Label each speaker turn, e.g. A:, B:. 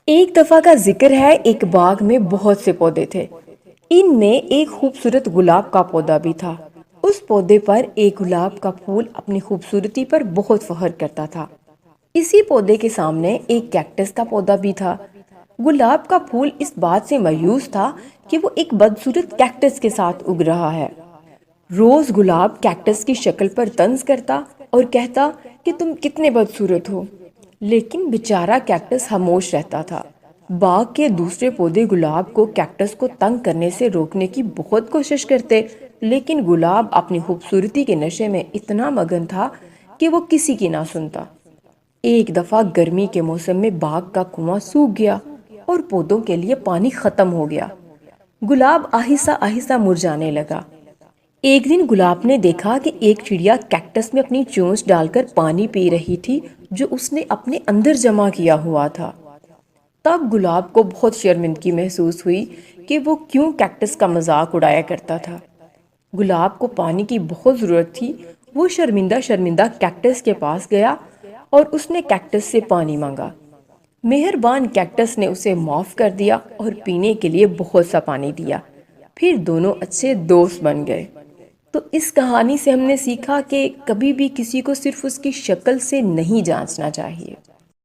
A: ایک دفعہ کا ذکر ہے، ایک باغ میں بہت سے پودے تھے۔ ان میں ایک خوبصورت گلاب کا پودا بھی تھا۔ اس پودے پر ایک گلاب کا پھول اپنی خوبصورتی پر بہت فخر کرتا تھا۔ اسی پودے کے سامنے ایک کیکٹس کا پودا بھی تھا۔ گلاب کا پھول اس بات سے مایوس تھا کہ وہ ایک بدصورت کیکٹس کے ساتھ اگ رہا ہے۔ روز گلاب کیکٹس کی شکل پر طنز کرتا اور کہتا کہ تم کتنے بدصورت ہو، لیکن بیچارہ کیکٹس خاموش رہتا تھا۔ باغ کے دوسرے پودے گلاب کو کیکٹس کو تنگ کرنے سے روکنے کی بہت کوشش کرتے، لیکن گلاب اپنی خوبصورتی کے نشے میں اتنا مگن تھا کہ وہ کسی کی نہ سنتا۔ ایک دفعہ گرمی کے موسم میں باغ کا کنواں سوکھ گیا اور پودوں کے لیے پانی ختم ہو گیا۔ گلاب آہستہ آہستہ مرجھانے لگا۔ ایک دن گلاب نے دیکھا کہ ایک چڑیا کیکٹس میں اپنی چونچ ڈال کر پانی پی رہی تھی جو اس نے اپنے اندر جمع کیا ہوا تھا۔ تب گلاب کو بہت شرمندگی محسوس ہوئی کہ وہ کیوں کیکٹس کا مذاق اڑایا کرتا تھا۔ گلاب کو پانی کی بہت ضرورت تھی۔ وہ شرمندہ شرمندہ کیکٹس کے پاس گیا اور اس نے کیکٹس سے پانی مانگا۔ مہربان کیکٹس نے اسے معاف کر دیا اور پینے کے لیے بہت سا پانی دیا۔ پھر دونوں اچھے دوست بن گئے۔ تو اس کہانی سے ہم نے سیکھا کہ کبھی بھی کسی کو صرف اس کی شکل سے نہیں جانچنا چاہیے۔